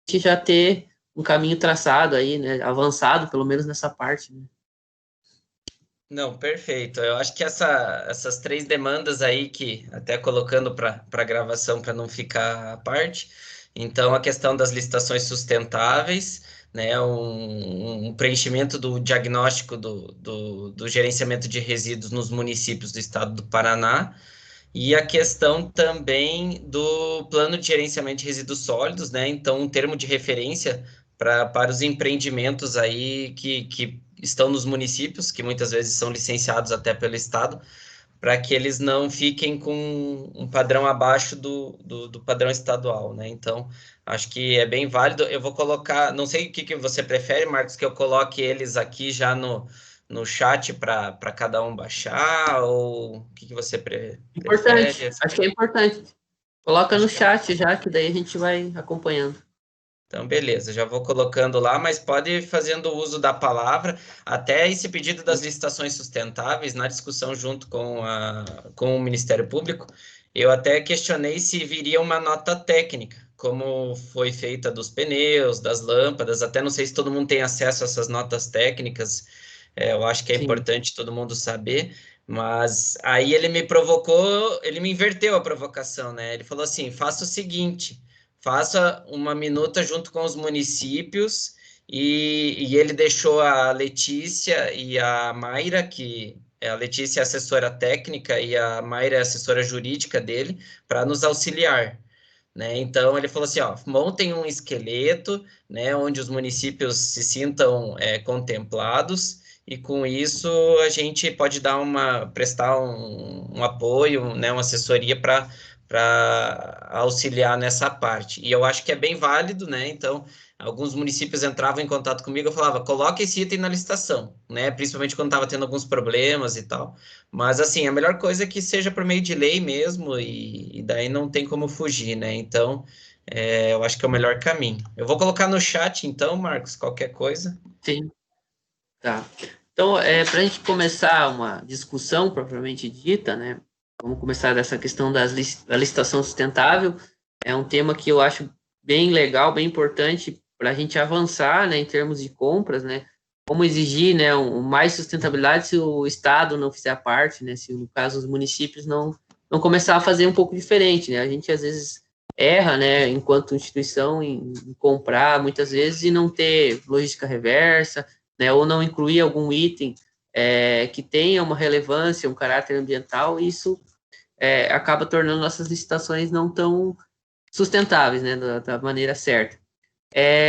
já ter um caminho traçado aí, né, avançado, pelo menos nessa parte, né? Não, perfeito. Eu acho que essas três demandas aí, que até colocando para gravação para não ficar à parte, então a questão das licitações sustentáveis, né, um preenchimento do diagnóstico do gerenciamento de resíduos nos municípios do estado do Paraná, e a questão também do plano de gerenciamento de resíduos sólidos, né? Então, um termo de referência para os empreendimentos aí que estão nos municípios, que muitas vezes são licenciados até pelo Estado, para que eles não fiquem com um padrão abaixo do padrão estadual, né? Então, acho que é bem válido. Eu vou colocar, não sei o que você prefere, Marcos, que eu coloque eles aqui já no chat para cada um baixar, ou o que você Importante, prefere? acho que é importante. Coloca no Acho que é. chat já, que daí a gente vai acompanhando. Então, beleza, já vou colocando lá, mas pode ir fazendo uso da palavra. Até esse pedido das licitações sustentáveis, na discussão junto com o Ministério Público, eu até questionei se viria uma nota técnica, como foi feita dos pneus, das lâmpadas, até não sei se todo mundo tem acesso a essas notas técnicas, eu acho que é Sim. importante todo mundo saber, mas aí ele me provocou, ele me inverteu a provocação, né? Ele falou assim: faça o seguinte. Faça uma minuta junto com os municípios, e ele deixou a Letícia e a Mayra, que a Letícia é assessora técnica e a Mayra é assessora jurídica dele, para nos auxiliar, né? Então ele falou assim, ó, montem um esqueleto, né, onde os municípios se sintam contemplados, e com isso a gente pode prestar um apoio, né, uma assessoria para auxiliar nessa parte. E eu acho que é bem válido, né? Então, alguns municípios entravam em contato comigo, eu falava, coloque esse item na licitação, né? Principalmente quando estava tendo alguns problemas e tal. Mas, assim, a melhor coisa é que seja por meio de lei mesmo, e daí não tem como fugir, né? Então, eu acho que é o melhor caminho. Eu vou colocar no chat, então, Marcos, qualquer coisa. Sim, tá. Então, para a gente começar uma discussão propriamente dita, né? Vamos começar dessa questão da licitação sustentável. É um tema que eu acho bem legal, bem importante para a gente avançar, né, em termos de compras, né? Como exigir, né, mais sustentabilidade se o Estado não fizer a parte, né? Se, no caso, os municípios não começar a fazer um pouco diferente, né? A gente, às vezes, erra, né, enquanto instituição, em comprar, muitas vezes, e não ter logística reversa, né, ou não incluir algum item que tenha uma relevância, um caráter ambiental, e isso acaba tornando nossas licitações não tão sustentáveis, né, da maneira certa.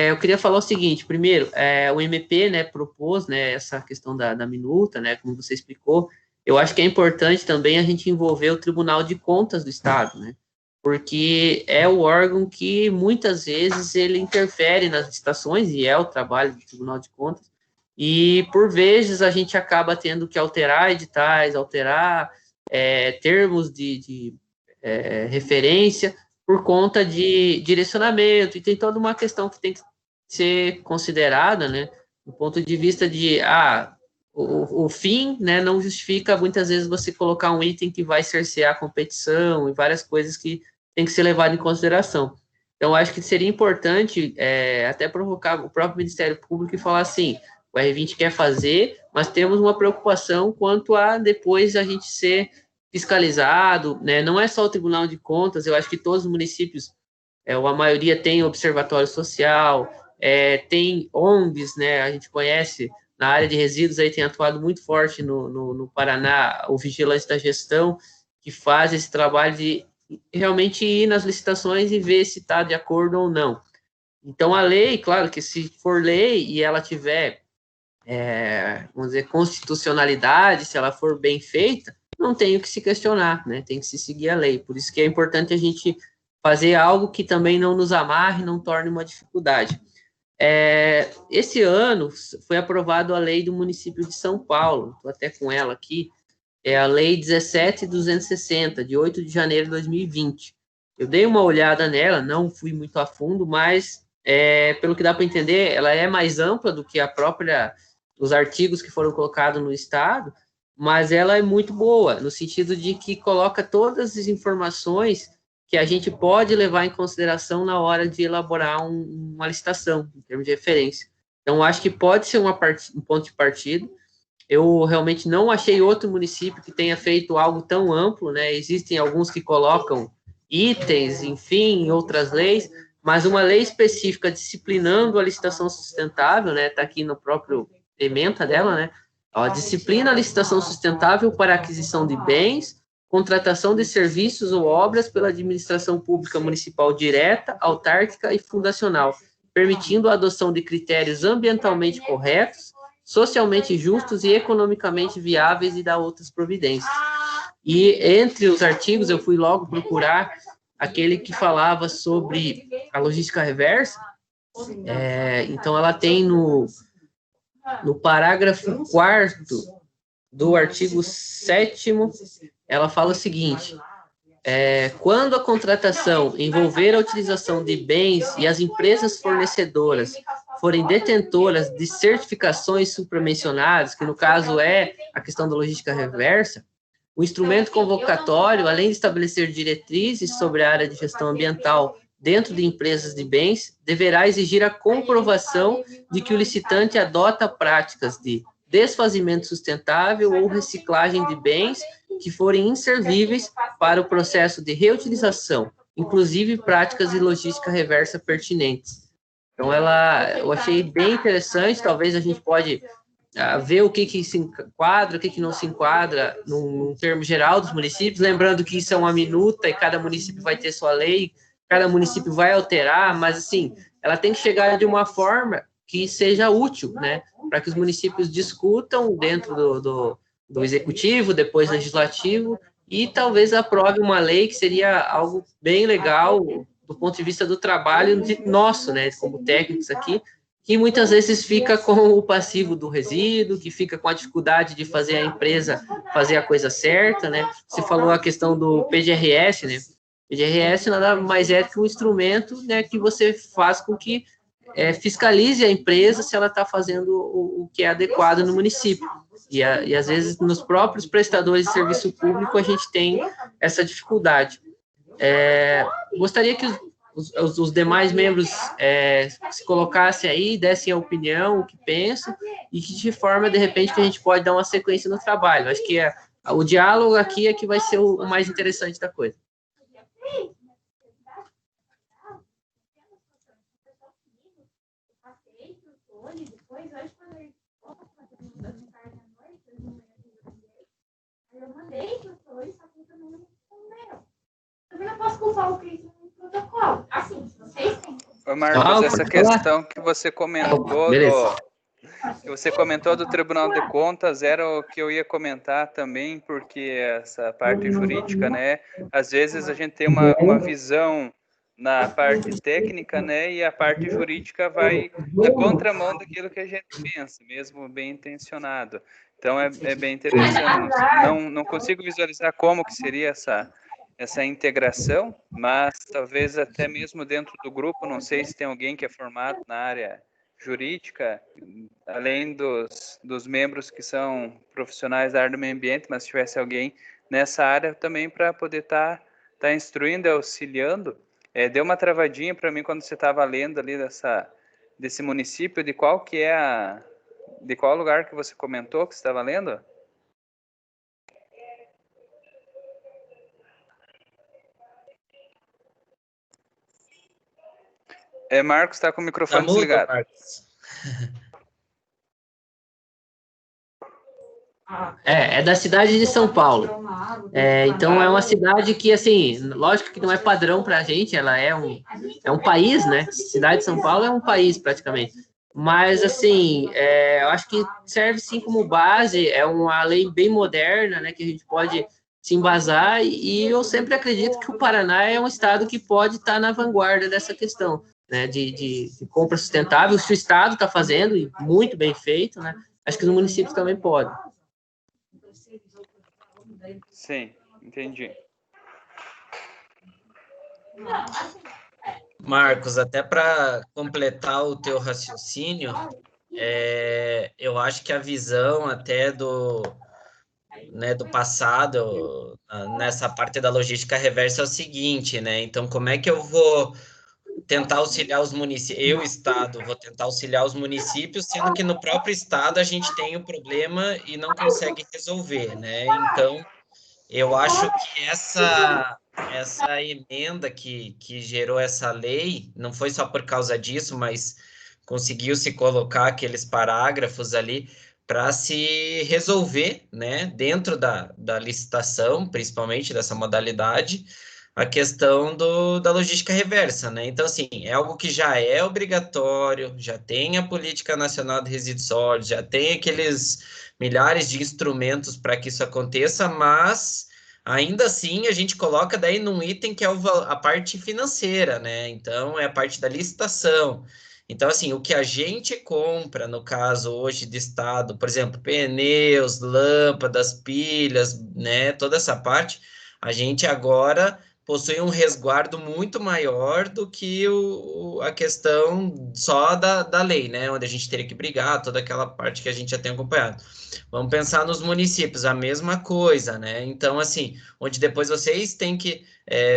Eu queria falar o seguinte, primeiro, o MP, né, propôs, né, essa questão da minuta, né, como você explicou. Eu acho que é importante também a gente envolver o Tribunal de Contas do Estado, né, porque é o órgão que muitas vezes ele interfere nas licitações, e é o trabalho do Tribunal de Contas, e por vezes a gente acaba tendo que alterar editais, alterar termos de referência, por conta de direcionamento, e tem toda uma questão que tem que ser considerada, né, do ponto de vista de, o fim, né, não justifica muitas vezes você colocar um item que vai cercear a competição e várias coisas que tem que ser levado em consideração. Então, acho que seria importante até provocar o próprio Ministério Público e falar assim, o R20 quer fazer, mas temos uma preocupação quanto a depois a gente ser fiscalizado, né? Não é só o Tribunal de Contas, eu acho que todos os municípios, ou a maioria tem observatório social, tem ONGs, né? A gente conhece na área de resíduos, aí tem atuado muito forte no Paraná, o Vigilante da Gestão, que faz esse trabalho de realmente ir nas licitações e ver se está de acordo ou não. Então, a lei, claro que se for lei e ela tiver, vamos dizer, constitucionalidade, se ela for bem feita, não tem o que se questionar, né? Tem que se seguir a lei. Por isso que é importante a gente fazer algo que também não nos amarre, não torne uma dificuldade. Esse ano foi aprovado a lei do município de São Paulo, estou até com ela aqui, é a Lei 17.260, de 8 de janeiro de 2020. Eu dei uma olhada nela, não fui muito a fundo, mas, pelo que dá para entender, ela é mais ampla do que os artigos que foram colocados no Estado, mas ela é muito boa, no sentido de que coloca todas as informações que a gente pode levar em consideração na hora de elaborar uma licitação, em termos de referência. Então, acho que pode ser um ponto de partida. Eu realmente não achei outro município que tenha feito algo tão amplo, né? Existem alguns que colocam itens, enfim, outras leis, mas uma lei específica disciplinando a licitação sustentável, né? Está aqui no próprio ementa dela, né? Ó, disciplina a licitação sustentável para aquisição de bens, contratação de serviços ou obras pela administração pública municipal direta, autárquica e fundacional, permitindo a adoção de critérios ambientalmente corretos, socialmente justos e economicamente viáveis e dar outras providências. E entre os artigos eu fui logo procurar aquele que falava sobre a logística reversa. Então ela tem no parágrafo 4º do artigo 7º, ela fala o seguinte: quando a contratação envolver a utilização de bens e as empresas fornecedoras forem detentoras de certificações supramencionadas, que no caso é a questão da logística reversa, o instrumento convocatório, além de estabelecer diretrizes sobre a área de gestão ambiental dentro de empresas de bens, deverá exigir a comprovação de que o licitante adota práticas de desfazimento sustentável ou reciclagem de bens que forem inservíveis para o processo de reutilização, inclusive práticas de logística reversa pertinentes. Então, eu achei bem interessante. Talvez a gente pode ver o que se enquadra, o que não se enquadra num termo geral dos municípios, lembrando que isso é uma minuta e cada município vai ter sua lei, cada município vai alterar, mas, assim, ela tem que chegar de uma forma que seja útil, né, para que os municípios discutam dentro do executivo, depois legislativo, e talvez aprove uma lei que seria algo bem legal do ponto de vista do trabalho nosso, né, como técnicos aqui, que muitas vezes fica com o passivo do resíduo, que fica com a dificuldade de fazer a empresa fazer a coisa certa, né? Você falou a questão do PGRS, né? PGRS nada mais é que um instrumento, né, que você faz com que fiscalize a empresa se ela está fazendo o que é adequado no município. E às vezes nos próprios prestadores de serviço público a gente tem essa dificuldade. Gostaria que os demais membros se colocassem aí, dessem a opinião, o que pensam, e que de forma, de repente, que a gente pode dar uma sequência no trabalho. Acho que o diálogo aqui é que vai ser o mais interessante da coisa. Eu mandei para os dois, só que também não respondeu. Também não posso culpar o Cris no protocolo. Assim, vocês têm. Ô, Marcos, essa questão que você comentou do Tribunal de Contas era o que eu ia comentar também, porque essa parte jurídica, né? Às vezes a gente tem uma visão na parte técnica, né? E a parte jurídica vai na contramão daquilo que a gente pensa, mesmo bem intencionado. Então é bem interessante. Não consigo visualizar como que seria essa integração, mas talvez até mesmo dentro do grupo, não sei se tem alguém que é formado na área jurídica, além dos membros que são profissionais da área do meio ambiente, mas se tivesse alguém nessa área também para poder estar instruindo, auxiliando. Deu uma travadinha para mim quando você estava lendo ali desse município, de qual lugar que você comentou que você estava lendo? Marcos está com o microfone desligado. Marcos. É da cidade de São Paulo. Então, é uma cidade que, assim, lógico que não é padrão para a gente, ela é um país, né? A cidade de São Paulo é um país, praticamente. Mas, assim, eu acho que serve, sim, como base, é uma lei bem moderna, né? Que a gente pode se embasar, e eu sempre acredito que o Paraná é um estado que pode estar na vanguarda dessa questão, né? De compra sustentável. Se o estado está fazendo, e muito bem feito, né? Acho que os municípios também podem. Sim, entendi. Marcos, até para completar o teu raciocínio, eu acho que a visão até né, do passado, nessa parte da logística reversa é o seguinte, né? Então, como é que eu vou tentar auxiliar os municípios? Eu, Estado, vou tentar auxiliar os municípios, sendo que no próprio Estado a gente tem o problema e não consegue resolver, né? Então, eu acho que essa emenda que gerou essa lei, não foi só por causa disso, mas conseguiu se colocar aqueles parágrafos ali para se resolver, né, dentro da licitação, principalmente dessa modalidade, a questão da logística reversa, né? Então, assim, é algo que já é obrigatório, já tem a Política Nacional de Resíduos Sólidos, já tem aqueles milhares de instrumentos para que isso aconteça, mas ainda assim a gente coloca daí num item que é a parte financeira, né? Então, é a parte da licitação. Então, assim, o que a gente compra, no caso hoje de Estado, por exemplo, pneus, lâmpadas, pilhas, né, toda essa parte, a gente agora possui um resguardo muito maior do que a questão só da lei, né, onde a gente teria que brigar, toda aquela parte que a gente já tem acompanhado. Vamos pensar nos municípios, a mesma coisa, né? Então, assim, onde depois vocês têm que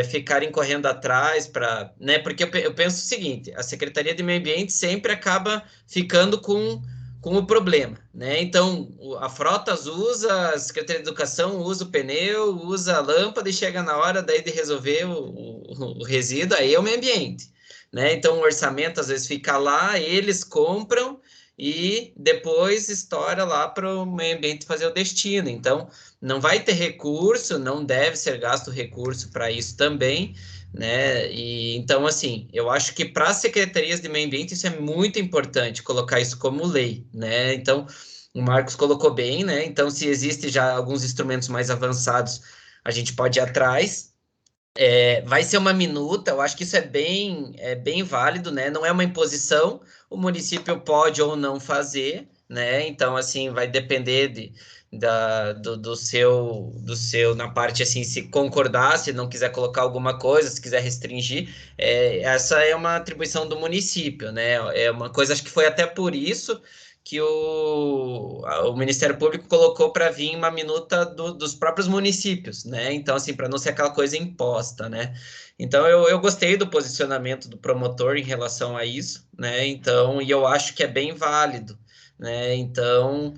ficarem correndo atrás para, né? Porque eu penso o seguinte, a Secretaria de Meio Ambiente sempre acaba ficando com o problema, né? Então, a Frotas usa, a Secretaria de Educação usa o pneu, usa a lâmpada e chega na hora daí de resolver o resíduo, aí é o meio ambiente, né? Então, o orçamento às vezes fica lá, eles compram e depois estoura lá para o meio ambiente fazer o destino. Então, não vai ter recurso, não deve ser gasto recurso para isso também, né? E então, assim, eu acho que para as secretarias de meio ambiente isso é muito importante, colocar isso como lei, né? Então, o Marcos colocou bem, né? Então, se existe já alguns instrumentos mais avançados, a gente pode ir atrás. Vai ser uma minuta, eu acho que isso é bem válido, né? Não é uma imposição, o município pode ou não fazer, né? Então, assim, vai depender do seu, na parte, assim, se concordar, se não quiser colocar alguma coisa, se quiser restringir, essa é uma atribuição do município, né? É uma coisa, acho que foi até por isso que o Ministério Público colocou para vir uma minuta dos próprios municípios, né? Então, assim, para não ser aquela coisa imposta, né? Então, eu gostei do posicionamento do promotor em relação a isso, né? Então, e eu acho que é bem válido, né? Então,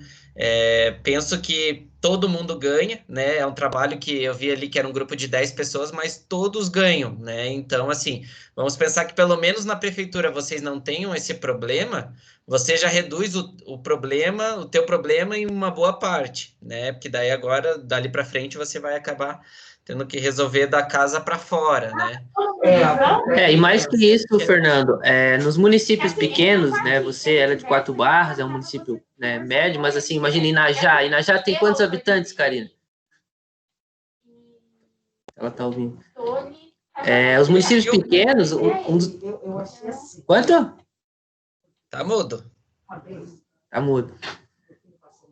penso que todo mundo ganha, né? É um trabalho que eu vi ali que era um grupo de 10 pessoas, mas todos ganham, né? Então, assim, vamos pensar que pelo menos na prefeitura vocês não tenham esse problema, você já reduz o problema, o teu problema em uma boa parte, né? Porque daí agora, dali para frente, você vai acabar tendo que resolver da casa para fora, né? E mais que isso, Fernando, nos municípios pequenos, né, você era de Quatro Barras, é um município, né, médio, mas assim, imagina Inajá. Inajá tem quantos habitantes, Karina? Ela tá ouvindo. Os municípios pequenos... Quanto? Tá mudo. Tá mudo.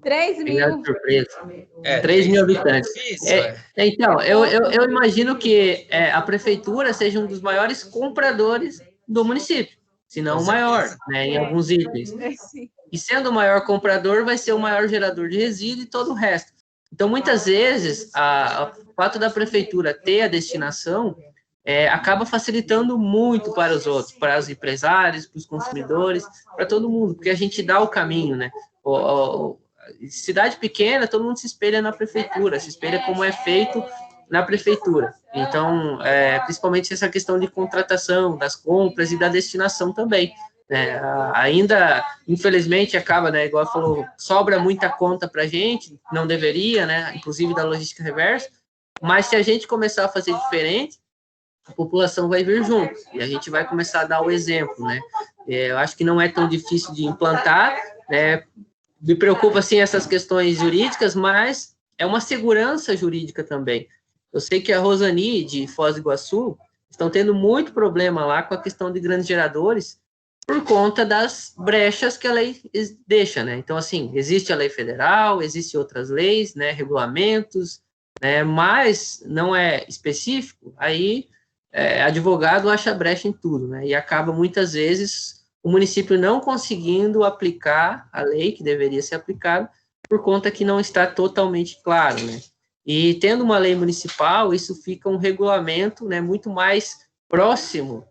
3 mil. 3 mil habitantes. Difícil, Então, eu imagino que a prefeitura seja um dos maiores compradores do município, se não o maior, né, em alguns itens. E sendo o maior comprador, vai ser o maior gerador de resíduo e todo o resto. Então, muitas vezes, o fato da prefeitura ter a destinação acaba facilitando muito para os outros, para os empresários, para os consumidores, para todo mundo, porque a gente dá o caminho, né? Cidade pequena, todo mundo se espelha na prefeitura, se espelha como é feito na prefeitura. Então, principalmente essa questão de contratação, das compras e da destinação também. Ainda, infelizmente, acaba, né, igual falou, sobra muita conta para a gente, não deveria, né, inclusive da logística reversa, mas se a gente começar a fazer diferente, a população vai vir junto, e a gente vai começar a dar o exemplo, né? Eu acho que não é tão difícil de implantar, né? Me preocupa, assim, essas questões jurídicas, mas é uma segurança jurídica também. Eu sei que a Rosani, de Foz do Iguaçu, estão tendo muito problema lá com a questão de grandes geradores por conta das brechas que a lei deixa, né? Então, assim, existe a lei federal, existem outras leis, né, regulamentos, né, mas não é específico, aí advogado acha brecha em tudo, né? E acaba, muitas vezes, o município não conseguindo aplicar a lei que deveria ser aplicada, por conta que não está totalmente claro, né? E tendo uma lei municipal, isso fica um regulamento, né, muito mais próximo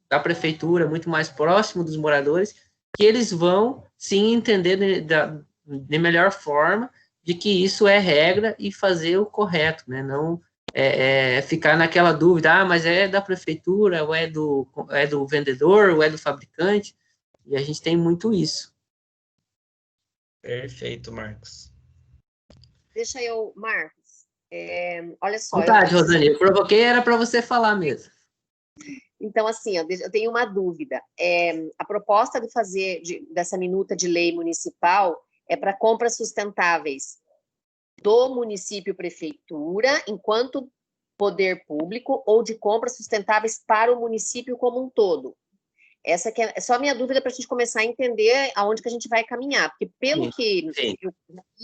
da prefeitura, muito mais próximo dos moradores, que eles vão sim entender de melhor forma de que isso é regra e fazer o correto, né? Não ficar naquela dúvida, mas é da prefeitura, ou é do vendedor, ou é do fabricante, e a gente tem muito isso. Perfeito, Marcos. Deixa eu, Marcos, olha só. Vontade, Rosane, eu provoquei, era para você falar mesmo. Então, assim, eu tenho uma dúvida. A proposta dessa minuta de lei municipal é para compras sustentáveis do município-prefeitura, enquanto poder público, ou de compras sustentáveis para o município como um todo? Essa que é só a minha dúvida para a gente começar a entender aonde que a gente vai caminhar, porque pelo que eu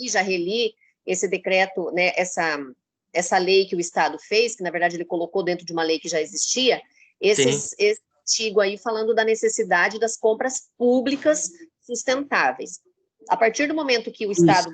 já reli esse decreto, né, essa lei que o Estado fez, que na verdade ele colocou dentro de uma lei que já existia, esse artigo aí falando da necessidade das compras públicas sustentáveis. A partir do momento que o Estado,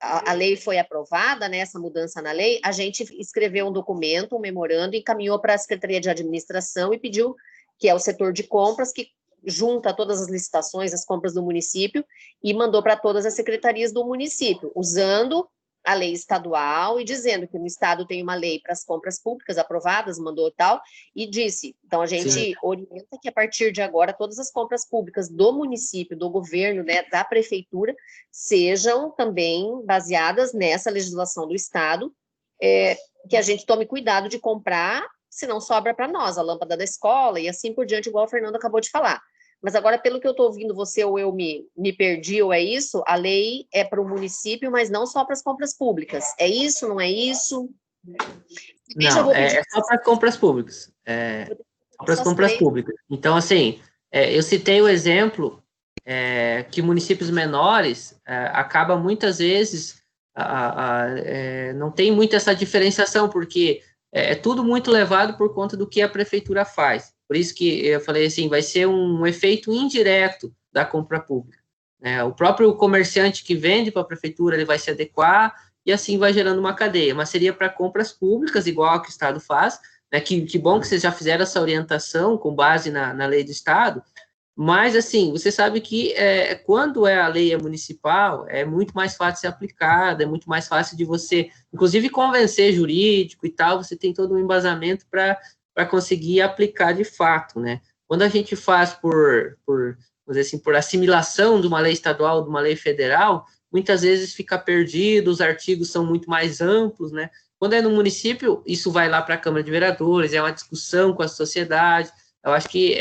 a lei foi aprovada, né, essa mudança na lei, a gente escreveu um documento, um memorando, e encaminhou para a Secretaria de Administração e pediu, que é o setor de compras, que junta todas as licitações, as compras do município, e mandou para todas as secretarias do município, usando a lei estadual e dizendo que no estado tem uma lei para as compras públicas aprovadas, mandou tal, e disse, então a gente orienta que a partir de agora todas as compras públicas do município, do governo, né, da prefeitura, sejam também baseadas nessa legislação do estado, que a gente tome cuidado de comprar, senão sobra para nós, a lâmpada da escola e assim por diante, igual o Fernando acabou de falar. Mas agora, pelo que eu estou ouvindo você, ou eu me perdi, ou é isso, a lei é para o município, mas não só para as compras públicas. É isso, não é isso? Não, é só para compras públicas. Para as compras públicas. Então, assim, eu citei o exemplo que municípios menores acabam muitas vezes, não tem muito essa diferenciação, porque é tudo muito levado por conta do que a prefeitura faz. Por isso que eu falei assim, vai ser um efeito indireto da compra pública. O próprio comerciante que vende para a prefeitura, ele vai se adequar e assim vai gerando uma cadeia. Mas seria para compras públicas, igual a que o Estado faz, né? Que bom que vocês já fizeram essa orientação com base na lei do Estado, mas, assim, você sabe que quando a lei é municipal, é muito mais fácil de ser aplicada, é muito mais fácil de você, inclusive, convencer jurídico e tal, você tem todo um embasamento para conseguir aplicar de fato, né? Quando a gente faz vamos dizer assim, por assimilação de uma lei estadual, de uma lei federal, muitas vezes fica perdido, os artigos são muito mais amplos, né? Quando é no município, isso vai lá para a Câmara de Vereadores, é uma discussão com a sociedade. Eu acho que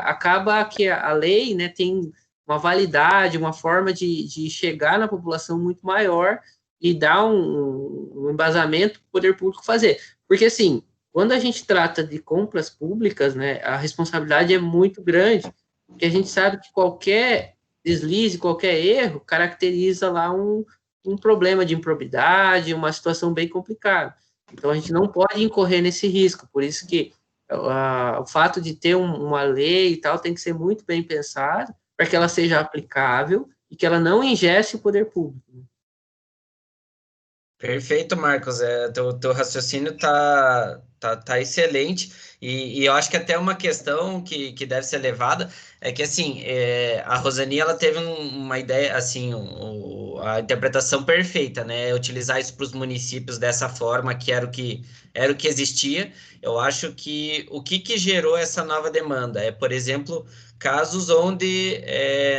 acaba que a lei, né, tem uma validade, uma forma de chegar na população muito maior e dar um embasamento para o poder público fazer. Porque, assim, quando a gente trata de compras públicas, né, a responsabilidade é muito grande, porque a gente sabe que qualquer deslize, qualquer erro, caracteriza lá um problema de improbidade, uma situação bem complicada. Então, a gente não pode incorrer nesse risco, por isso que o fato de ter uma lei e tal tem que ser muito bem pensado para que ela seja aplicável e que ela não ingesse o poder público. Perfeito, Marcos. Teu raciocínio tá excelente e eu acho que até uma questão que deve ser levada é que, assim, a Rosani, ela teve uma ideia, assim, a interpretação perfeita, né? Utilizar isso para os municípios dessa forma, que era o que existia. Eu acho que o que gerou essa nova demanda por exemplo, casos onde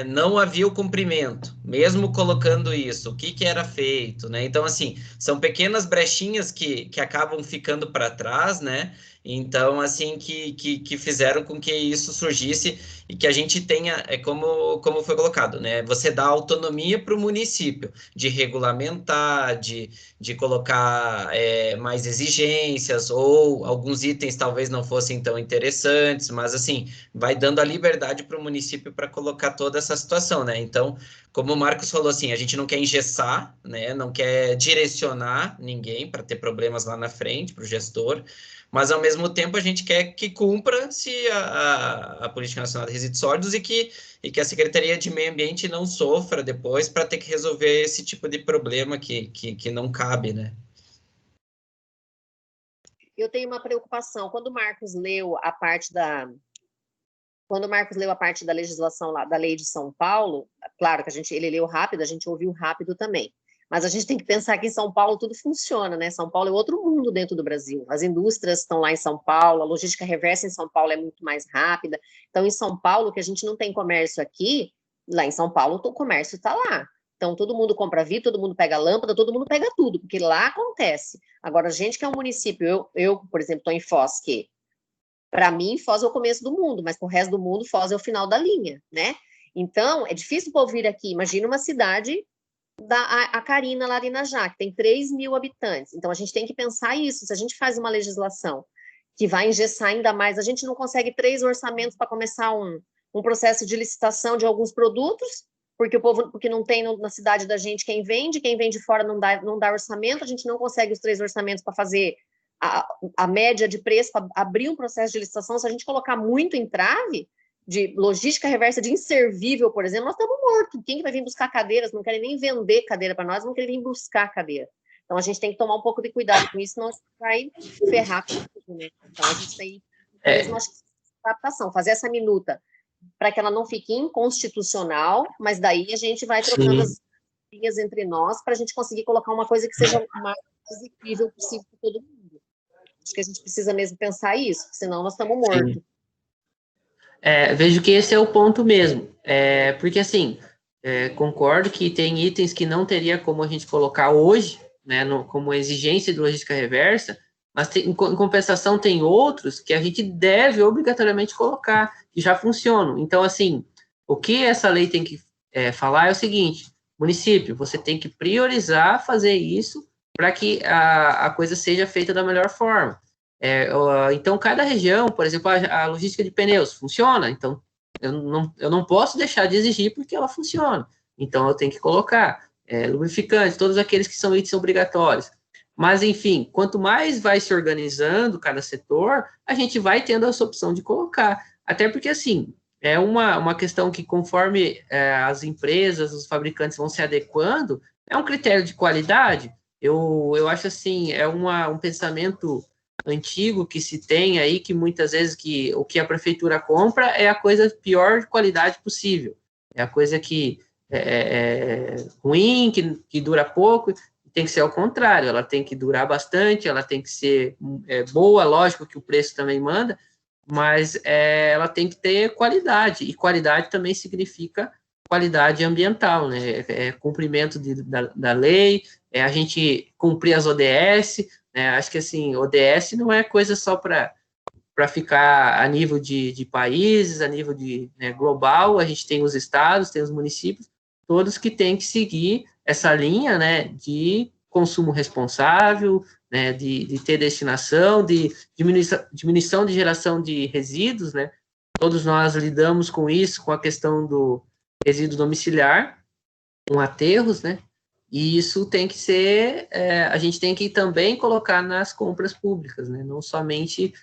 não havia o cumprimento, mesmo colocando isso, o que era feito, né? Então, assim, são pequenas brechinhas que acabam ficando para trás, né? Então, assim, que fizeram com que isso surgisse e que a gente tenha, como foi colocado, né? Você dá autonomia para o município de regulamentar, de colocar mais exigências, ou alguns itens talvez não fossem tão interessantes, mas, assim, vai dando a liberdade para o município para colocar toda essa situação, né? Então, como o Marcos falou, assim, a gente não quer engessar, né? Não quer direcionar ninguém para ter problemas lá na frente, para o gestor, mas ao mesmo tempo a gente quer que cumpra-se a Política Nacional de Resíduos Sólidos e que a Secretaria de Meio Ambiente não sofra depois para ter que resolver esse tipo de problema que não cabe, né? Eu tenho uma preocupação. Quando o Marcos leu a parte da legislação lá, da lei de São Paulo, claro que ele leu rápido, a gente ouviu rápido também. Mas a gente tem que pensar que em São Paulo tudo funciona, né? São Paulo é outro mundo dentro do Brasil. As indústrias estão lá em São Paulo, a logística reversa em São Paulo é muito mais rápida. Então, em São Paulo, que a gente não tem comércio aqui, lá em São Paulo o comércio está lá. Então, todo mundo compra vidro, todo mundo pega lâmpada, todo mundo pega tudo, porque lá acontece. Agora, a gente que é um município, eu por exemplo, estou em Foz, que para mim, Foz é o começo do mundo, mas para o resto do mundo, Foz é o final da linha, né? Então, é difícil para vir aqui. Imagina uma cidade a Carina, lá de Inajá, que tem 3 mil habitantes. Então, a gente tem que pensar isso. Se a gente faz uma legislação que vai engessar ainda mais, a gente não consegue 3 orçamentos para começar um processo de licitação de alguns produtos, porque não tem na cidade da gente quem vende fora não dá orçamento, a gente não consegue os 3 orçamentos para fazer a média de preço, para abrir um processo de licitação. Se a gente colocar muito entrave, de logística reversa de inservível, por exemplo, nós estamos mortos. Quem que vai vir buscar cadeiras? Não querem nem vender cadeira para nós, não querem vir buscar cadeira. Então, a gente tem que tomar um pouco de cuidado com isso, senão vai ferrar com tudo, né? Então, a gente tem mesmo, acho que, adaptação, fazer essa minuta para que ela não fique inconstitucional, mas daí a gente vai trocando as linhas entre nós para a gente conseguir colocar uma coisa que seja o mais executível possível para todo mundo. Acho que a gente precisa mesmo pensar isso, senão nós estamos mortos. Vejo que esse é o ponto mesmo, porque assim, concordo que tem itens que não teria como a gente colocar hoje, né, como exigência de logística reversa, mas em compensação tem outros que a gente deve obrigatoriamente colocar, que já funcionam. Então, assim, o que essa lei tem que falar é o seguinte: município, você tem que priorizar fazer isso para que a coisa seja feita da melhor forma. Então, cada região, por exemplo, a logística de pneus funciona, então eu não posso deixar de exigir porque ela funciona. Então, eu tenho que colocar lubrificante, todos aqueles que são itens obrigatórios. Mas, enfim, quanto mais vai se organizando cada setor, a gente vai tendo essa opção de colocar. Até porque, assim, é uma questão que, conforme as empresas, os fabricantes vão se adequando, é um critério de qualidade. Eu acho, assim, um pensamento antigo que se tem aí, que muitas vezes o que a prefeitura compra é a coisa pior qualidade possível. É a coisa que é ruim, que dura pouco. Tem que ser ao contrário, ela tem que durar bastante, ela tem que ser boa, lógico que o preço também manda, mas ela tem que ter qualidade, e qualidade também significa qualidade ambiental, né? Cumprimento da lei, a gente cumprir as ODS, né? Acho que, assim, ODS não é coisa só para ficar a nível de países, a nível global. A gente tem os estados, tem os municípios, todos que têm que seguir essa linha, né, de consumo responsável, né, de ter destinação, de diminuição de geração de resíduos, né. Todos nós lidamos com isso, com a questão do resíduo domiciliar, com aterros, né, e isso tem que ser, a gente tem que também colocar nas compras públicas, né, não somente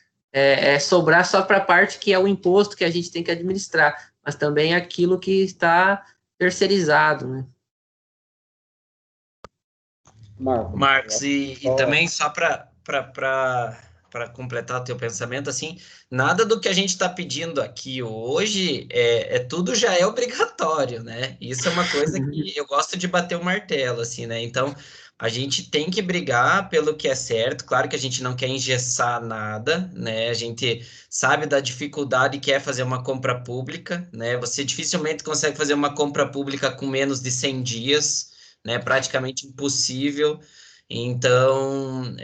sobrar só para a parte que é o imposto que a gente tem que administrar, mas também aquilo que está terceirizado, né. Marcos, e também só para completar o teu pensamento, assim, nada do que a gente está pedindo aqui hoje tudo já é obrigatório, né? Isso é uma coisa que eu gosto de bater o martelo, assim, né? Então, a gente tem que brigar pelo que é certo. Claro que a gente não quer engessar nada, né? A gente sabe da dificuldade que é fazer uma compra pública, né? Você dificilmente consegue fazer uma compra pública com menos de 100 dias, né? Praticamente impossível. Então,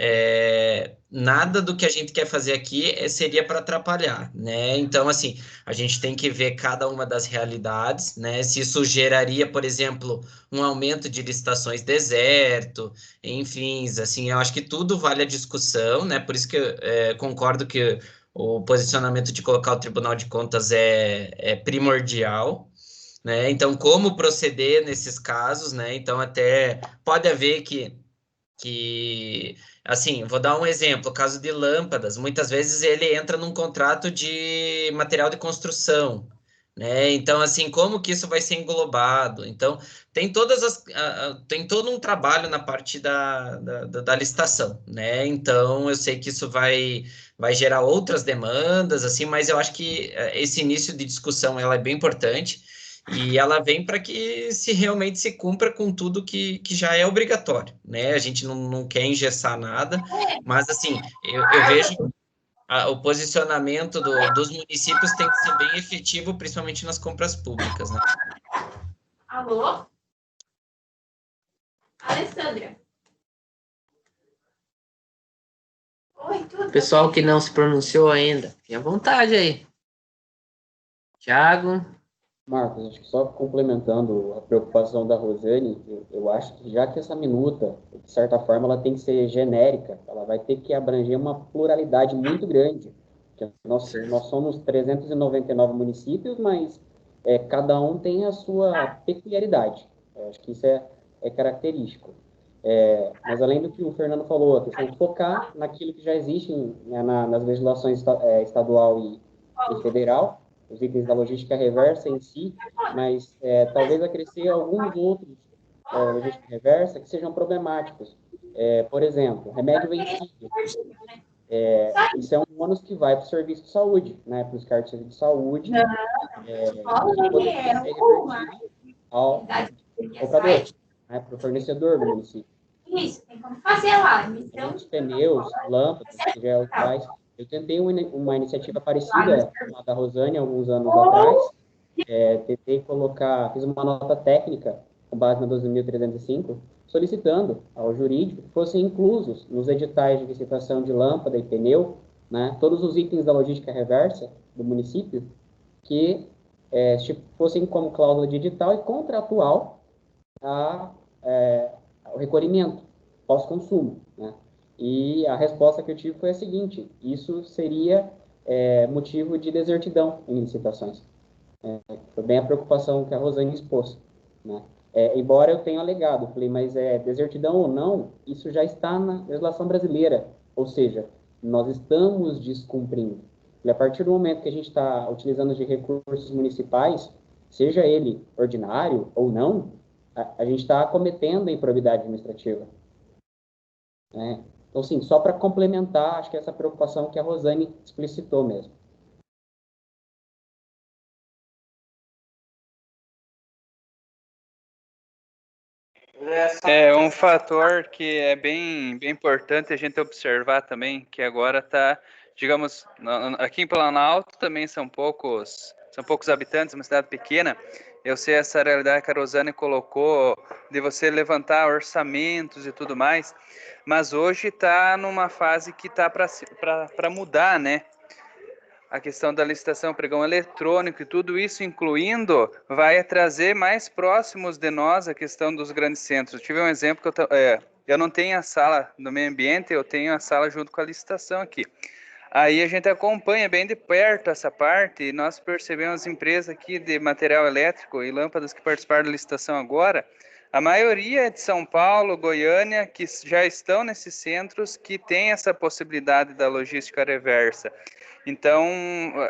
nada do que a gente quer fazer aqui seria para atrapalhar, né? Então, assim, a gente tem que ver cada uma das realidades, né? Se isso geraria, por exemplo, um aumento de licitações deserto, enfim, assim, eu acho que tudo vale a discussão, né? Por isso que eu concordo que o posicionamento de colocar o Tribunal de Contas é primordial, né? Então, como proceder nesses casos, né? Então, até pode haver que que, assim, vou dar um exemplo, o caso de lâmpadas, muitas vezes ele entra num contrato de material de construção, né? Então, assim, como que isso vai ser englobado? Então, tem tem todo um trabalho na parte da licitação, né? Então, eu sei que isso vai gerar outras demandas, assim, mas eu acho que esse início de discussão, ela é bem importante, e ela vem para que se realmente se cumpra com tudo que já é obrigatório, né? A gente não quer engessar nada, mas assim, eu vejo o posicionamento dos municípios tem que ser bem efetivo, principalmente nas compras públicas, né? Alô? Alessandra? Oi, tudo Pessoal bem? que não se pronunciou ainda, fique à vontade aí. Tiago, Marcos, acho que só complementando a preocupação da Rosane, eu acho que já que essa minuta, de certa forma, ela tem que ser genérica, ela vai ter que abranger uma pluralidade muito grande. Porque nós somos 399 municípios, mas cada um tem a sua peculiaridade. Eu acho que isso é característico. Mas além do que o Fernando falou, a questão de focar naquilo que já existe nas legislações estadual e federal, os itens da logística reversa em si, mas talvez acrescer alguns outros logística reversa que sejam problemáticos. Por exemplo, remédio vencido. Isso é um ônus que vai para o serviço de saúde, né, para os cartões de saúde, que poderia ser revertido ao comprador, né, para o fornecedor do município. Isso, tem como fazer lá. Os pneus, lâmpadas, geotais. Eu tentei uma iniciativa parecida com a da Rosane alguns anos atrás. Tentei fiz uma nota técnica com base na 12.305, solicitando ao jurídico que fossem inclusos nos editais de licitação de lâmpada e pneu, né, todos os itens da logística reversa do município, que fossem como cláusula de edital e contratual o recolhimento pós-consumo, né? E a resposta que eu tive foi a seguinte: isso seria motivo de desertidão em licitações. Foi bem a preocupação que a Rosane expôs, né? Embora eu tenha alegado, falei, mas desertidão ou não, isso já está na legislação brasileira, ou seja, nós estamos descumprindo. E a partir do momento que a gente está utilizando de recursos municipais, seja ele ordinário ou não, a gente está cometendo a improbidade administrativa. Né? Então, sim, só para complementar, acho que essa preocupação que a Rosane explicitou mesmo. É um fator que é bem importante a gente observar também, que agora está, digamos, aqui em Planalto também são poucos habitantes, uma cidade pequena. Eu sei essa realidade que a Rosane colocou, de você levantar orçamentos e tudo mais, mas hoje está numa fase que está para mudar, né? A questão da licitação, pregão eletrônico e tudo isso, incluindo, vai trazer mais próximos de nós a questão dos grandes centros. Eu tive um exemplo que eu não tenho a sala do meio ambiente, eu tenho a sala junto com a licitação aqui. Aí a gente acompanha bem de perto essa parte e nós percebemos empresas aqui de material elétrico e lâmpadas que participaram da licitação agora. A maioria é de São Paulo, Goiânia, que já estão nesses centros que tem essa possibilidade da logística reversa. Então,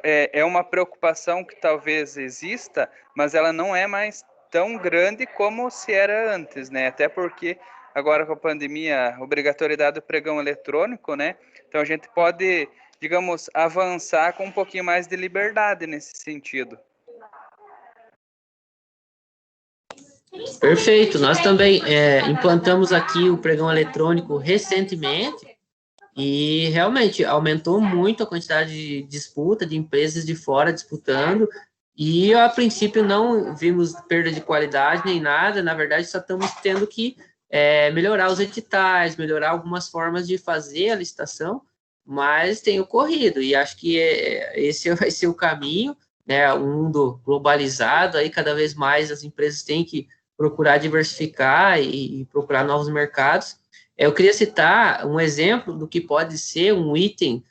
é uma preocupação que talvez exista, mas ela não é mais tão grande como se era antes, né? Até porque agora com a pandemia, a obrigatoriedade do pregão eletrônico, né? Então a gente pode, digamos, avançar com um pouquinho mais de liberdade nesse sentido. Perfeito. Nós também implantamos aqui o pregão eletrônico recentemente e realmente aumentou muito a quantidade de disputa de empresas de fora disputando e a princípio não vimos perda de qualidade nem nada, na verdade só estamos tendo que melhorar os editais, melhorar algumas formas de fazer a licitação, mas tem ocorrido e acho que esse vai ser o caminho, né? O mundo globalizado, aí cada vez mais as empresas têm que procurar diversificar e procurar novos mercados. Eu queria citar um exemplo do que pode ser um item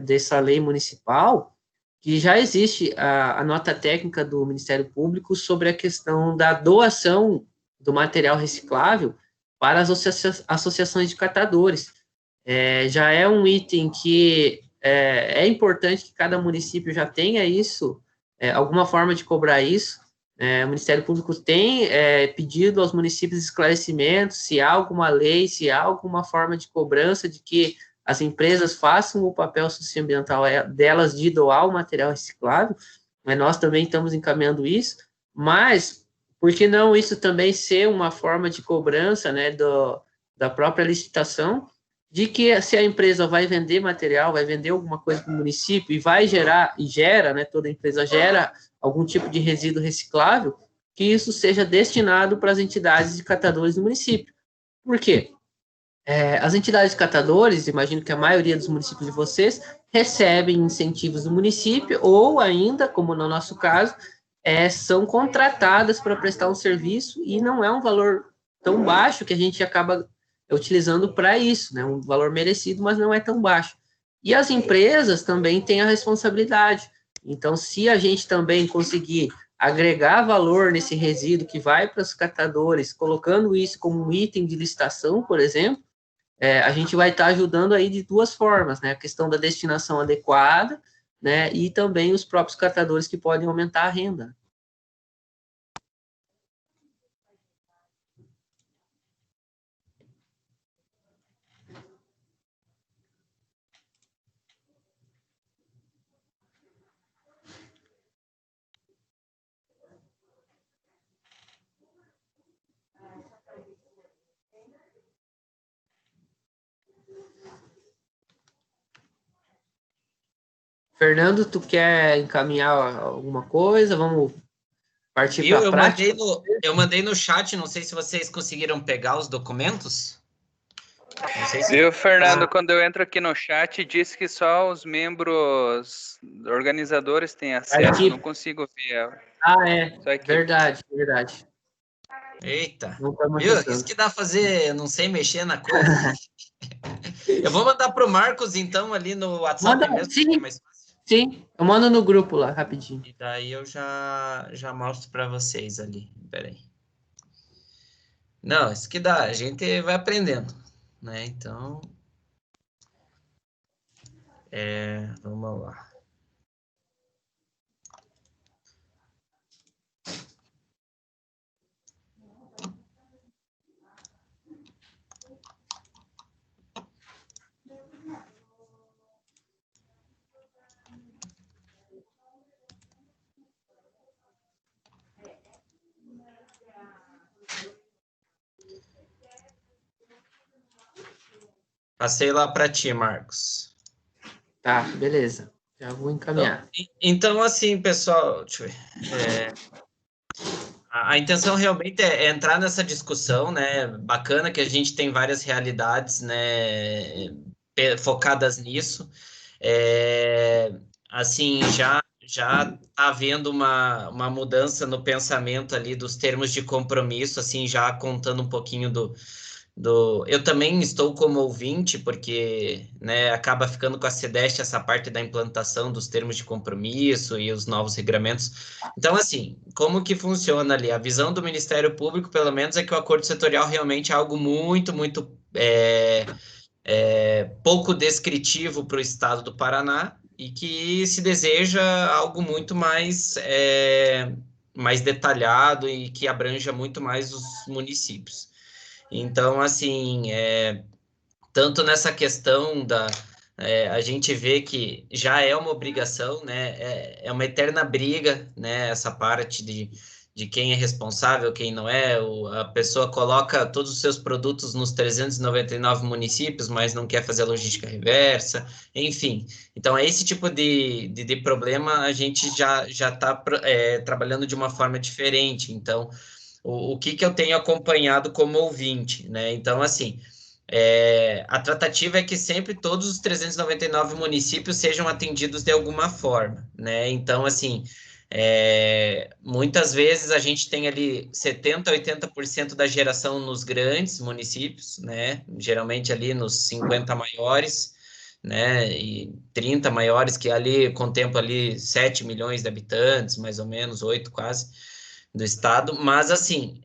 dessa lei municipal, que já existe a nota técnica do Ministério Público sobre a questão da doação do material reciclável para as associações de catadores. Já é um item que é importante que cada município já tenha isso, alguma forma de cobrar isso. O Ministério Público tem pedido aos municípios esclarecimentos, se há alguma lei, se há alguma forma de cobrança de que as empresas façam o papel socioambiental delas de doar o material reciclável. Nós também estamos encaminhando isso, mas por que não isso também ser uma forma de cobrança, né, da própria licitação, de que se a empresa vai vender material, vai vender alguma coisa para o município e vai gerar, e gera, né, toda empresa gera algum tipo de resíduo reciclável, que isso seja destinado para as entidades de catadores do município. Por quê? As entidades de catadores, imagino que a maioria dos municípios de vocês, recebem incentivos do município, ou ainda, como no nosso caso, são contratadas para prestar um serviço, e não é um valor tão baixo que a gente acaba utilizando para isso, né? Um valor merecido, mas não é tão baixo. E as empresas também têm a responsabilidade. Então, se a gente também conseguir agregar valor nesse resíduo que vai para os catadores, colocando isso como um item de licitação, por exemplo, a gente vai estar ajudando aí de duas formas, né? A questão da destinação adequada, né? E também os próprios catadores que podem aumentar a renda. Fernando, tu quer encaminhar alguma coisa? Vamos partir para a prática? Eu mandei no chat, não sei se vocês conseguiram pegar os documentos. Não sei se... Viu, Fernando, quando eu entro aqui no chat, diz que só os membros organizadores têm acesso, não consigo ver. Verdade. Eita, viu? Isso que dá pra fazer, eu não sei mexer na coisa. Eu vou mandar pro Marcos, então, ali no WhatsApp mesmo. Sim, eu mando no grupo lá, rapidinho. E daí eu já mostro para vocês ali. Peraí. Não, isso que dá, a gente vai aprendendo, né? Então, vamos lá. Passei lá para ti, Marcos. Tá, beleza. Já vou encaminhar. Então assim, pessoal, deixa eu ver. A intenção realmente é entrar nessa discussão, né? Bacana que a gente tem várias realidades, né? Focadas nisso. Assim, já está havendo uma mudança no pensamento ali dos termos de compromisso, assim, já contando um pouquinho eu também estou como ouvinte, porque, né, acaba ficando com a CEDEST essa parte da implantação dos termos de compromisso e os novos regramentos. Então, assim, como que funciona ali? A visão do Ministério Público, pelo menos, é que o acordo setorial realmente é algo muito, muito pouco descritivo para o estado do Paraná e que se deseja algo muito mais detalhado e que abranja muito mais os municípios. Então, assim, tanto nessa questão a gente vê que já é uma obrigação, né? É uma eterna briga, né? Essa parte de quem é responsável, quem não é. A pessoa coloca todos os seus produtos nos 399 municípios, mas não quer fazer a logística reversa, enfim. Então, esse tipo de problema a gente já está trabalhando de uma forma diferente. Então, o que eu tenho acompanhado como ouvinte, né? Então, assim, a tratativa é que sempre todos os 399 municípios sejam atendidos de alguma forma, né? Então, assim, muitas vezes a gente tem ali 70%, 80% da geração nos grandes municípios, né? Geralmente ali nos 50 maiores, né? E 30 maiores, que ali contemplam ali 7 milhões de habitantes, mais ou menos, 8 quase. do estado, mas assim,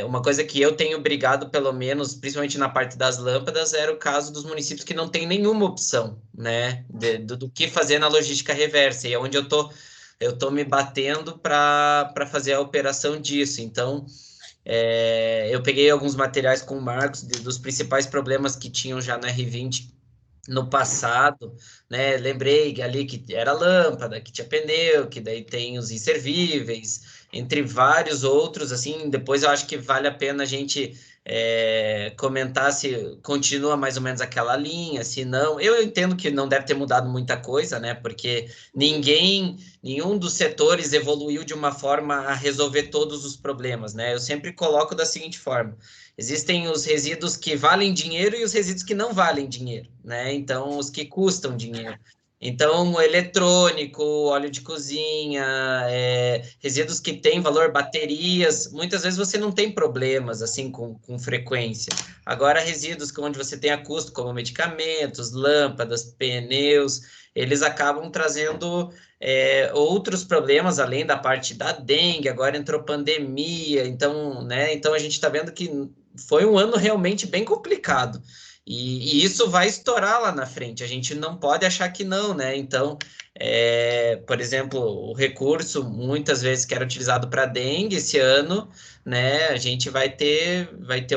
uma coisa que eu tenho brigado, pelo menos, principalmente na parte das lâmpadas, era o caso dos municípios que não tem nenhuma opção, né, do que fazer na logística reversa, e é onde eu tô me batendo para fazer a operação disso. Então, eu peguei alguns materiais com o Marcos dos principais problemas que tinham já no R20 no passado, né? Lembrei ali que era lâmpada, que tinha pneu, que daí tem os inservíveis, entre vários outros, assim. Depois eu acho que vale a pena a gente comentar se continua mais ou menos aquela linha, se não. Eu entendo que não deve ter mudado muita coisa, né? Porque nenhum dos setores evoluiu de uma forma a resolver todos os problemas, né? Eu sempre coloco da seguinte forma: existem os resíduos que valem dinheiro e os resíduos que não valem dinheiro, né? Então, os que custam dinheiro. Então, o eletrônico, óleo de cozinha, resíduos que têm valor, baterias, muitas vezes você não tem problemas, assim, com frequência. Agora, resíduos onde você tem a custo, como medicamentos, lâmpadas, pneus, eles acabam trazendo outros problemas, além da parte da dengue, agora entrou pandemia, então, né? Então, a gente está vendo que foi um ano realmente bem complicado. E isso vai estourar lá na frente, a gente não pode achar que não, né? Então, por exemplo, o recurso, muitas vezes, que era utilizado para dengue esse ano, né? A gente vai ter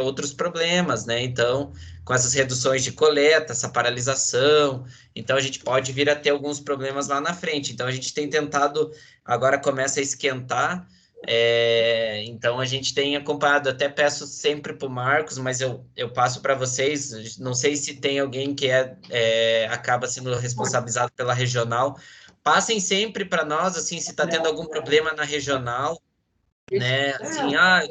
outros problemas, né? Então, com essas reduções de coleta, essa paralisação, então a gente pode vir a ter alguns problemas lá na frente. Então, a gente tem tentado, agora começa a esquentar. Então a gente tem acompanhado, até peço sempre para o Marcos, mas eu passo para vocês, não sei se tem alguém que acaba sendo responsabilizado pela regional, passem sempre para nós, assim, se está tendo algum problema na regional, né, assim, a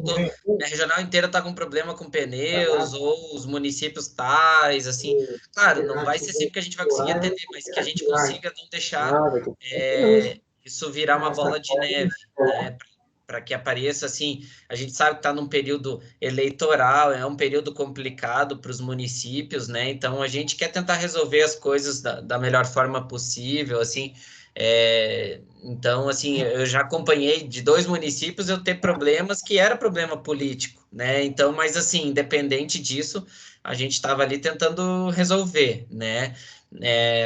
regional inteira está com problema com pneus, ou os municípios tais, assim, claro, não vai ser sempre que a gente vai conseguir atender, mas que a gente consiga não deixar isso virar uma bola de neve, né, para que apareça, assim, a gente sabe que está num período eleitoral, é um período complicado para os municípios, né, então a gente quer tentar resolver as coisas da melhor forma possível, assim, então, assim, eu já acompanhei de 2 municípios eu ter problemas que era problema político, né, então, mas assim, independente disso, a gente estava ali tentando resolver, né,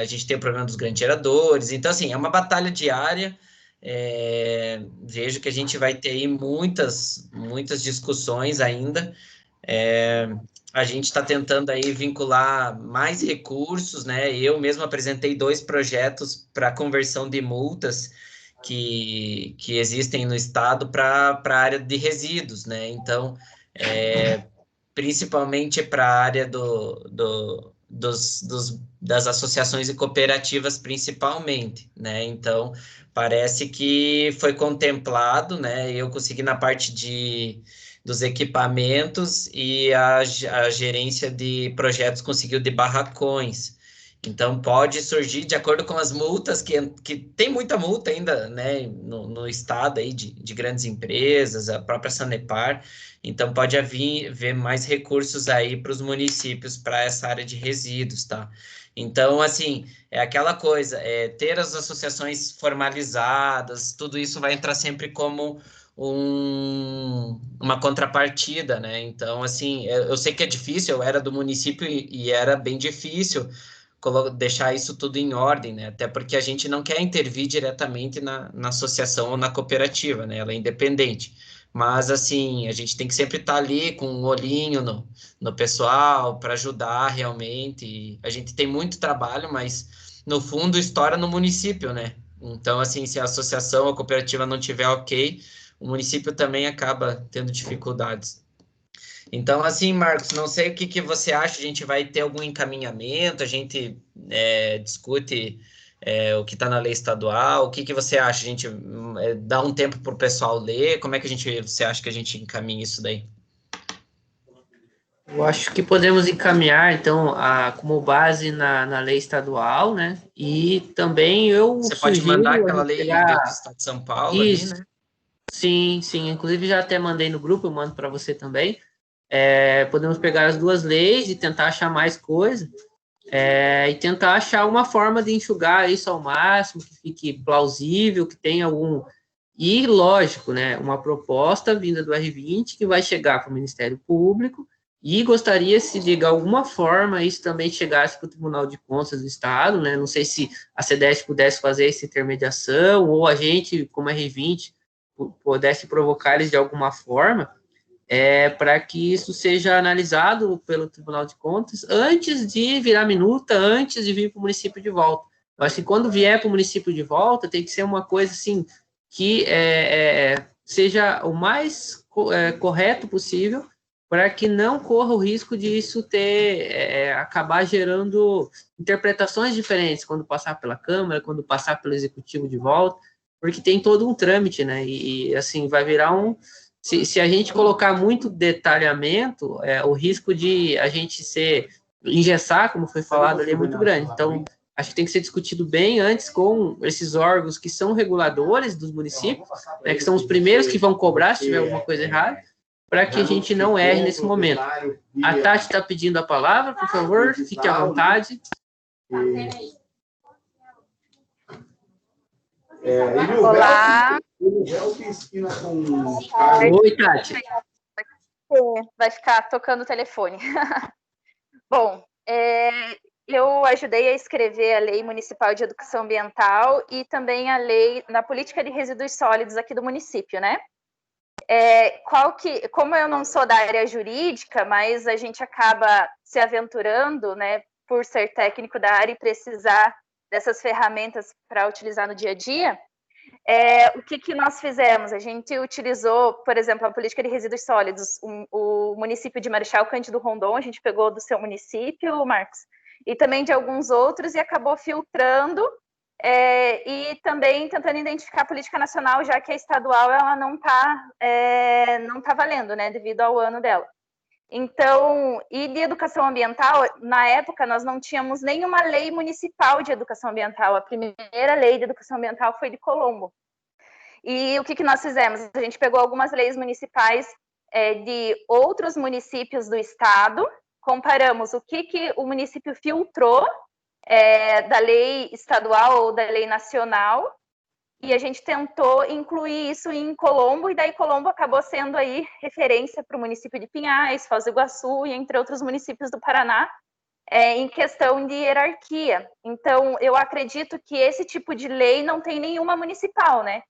a gente tem o problema dos grandes geradores, então, assim, é uma batalha diária. Vejo que a gente vai ter aí muitas discussões ainda. A gente está tentando aí vincular mais recursos, né? Eu mesmo apresentei 2 projetos para conversão de multas que existem no estado para a área de resíduos, né? Então, principalmente para a área das associações e cooperativas, principalmente, né? Então, parece que foi contemplado, né? Eu consegui na parte dos equipamentos e a gerência de projetos conseguiu de barracões. Então, pode surgir, de acordo com as multas, que tem muita multa ainda, né, no estado aí de grandes empresas, a própria Sanepar, então pode haver mais recursos aí para os municípios para essa área de resíduos, tá? Então, assim, é aquela coisa, ter as associações formalizadas, tudo isso vai entrar sempre como uma contrapartida, né? Então, assim, eu sei que é difícil, eu era do município e era bem difícil deixar isso tudo em ordem, né? Até porque a gente não quer intervir diretamente na associação ou na cooperativa, né? Ela é independente. Mas, assim, a gente tem que sempre estar ali com um olhinho no pessoal para ajudar realmente. E a gente tem muito trabalho, mas no fundo estoura no município, né? Então, assim, se a associação ou a cooperativa não tiver ok, o município também acaba tendo dificuldades. Então, assim, Marcos, não sei o que você acha, a gente vai ter algum encaminhamento, a gente discute o que está na lei estadual, o que você acha? A gente dá um tempo para o pessoal ler, como é que você acha que a gente encaminha isso daí? Eu acho que podemos encaminhar, então, como base na lei estadual, né? E também Você pode mandar aquela lei do Estado de São Paulo isso, ali, né? Sim, inclusive já até mandei no grupo, eu mando para você também. Podemos pegar as 2 leis e tentar achar mais coisa, e tentar achar uma forma de enxugar isso ao máximo, que fique plausível, que tenha algum... E, lógico, né, uma proposta vinda do R20 que vai chegar para o Ministério Público e gostaria se de alguma forma isso também chegasse para o Tribunal de Contas do Estado, né, não sei se a CDESC pudesse fazer essa intermediação ou a gente, como R20, pudesse provocar eles de alguma forma, para que isso seja analisado pelo Tribunal de Contas antes de virar minuta, antes de vir para o município de volta. Eu acho que quando vier para o município de volta, tem que ser uma coisa assim, que seja o mais correto possível, para que não corra o risco de isso acabar gerando interpretações diferentes quando passar pela Câmara, quando passar pelo Executivo de volta, porque tem todo um trâmite, né? E assim, vai virar se a gente colocar muito detalhamento, o risco de a gente engessar, como foi falado ali, é muito grande. Então, acho que tem que ser discutido bem antes com esses órgãos que são reguladores dos municípios, né, que são os primeiros que vão cobrar se tiver alguma coisa errada, para que a gente não erre nesse momento. A Tati está pedindo a palavra, por favor, fique à vontade. Olá. Oi, Tati. Vai ficar tocando o telefone. Bom, eu ajudei a escrever a Lei Municipal de Educação Ambiental e também a Lei na Política de Resíduos Sólidos aqui do município, né? Como eu não sou da área jurídica, mas a gente acaba se aventurando, né, por ser técnico da área e precisar dessas ferramentas para utilizar no dia a dia, o que nós fizemos? A gente utilizou, por exemplo, a política de resíduos sólidos, o município de Marechal Cândido Rondon, a gente pegou do seu município, Marcos, e também de alguns outros, e acabou filtrando, e também tentando identificar a política nacional, já que a estadual ela não tá valendo, né, devido ao ano dela. Então, e de educação ambiental, na época nós não tínhamos nenhuma lei municipal de educação ambiental, a primeira lei de educação ambiental foi de Colombo. E o que nós fizemos? A gente pegou algumas leis municipais de outros municípios do estado, comparamos o que o município filtrou da lei estadual ou da lei nacional, e a gente tentou incluir isso em Colombo, e daí Colombo acabou sendo aí referência para o município de Pinhais, Foz do Iguaçu e entre outros municípios do Paraná, em questão de hierarquia. Então, eu acredito que esse tipo de lei não tem nenhuma municipal, né?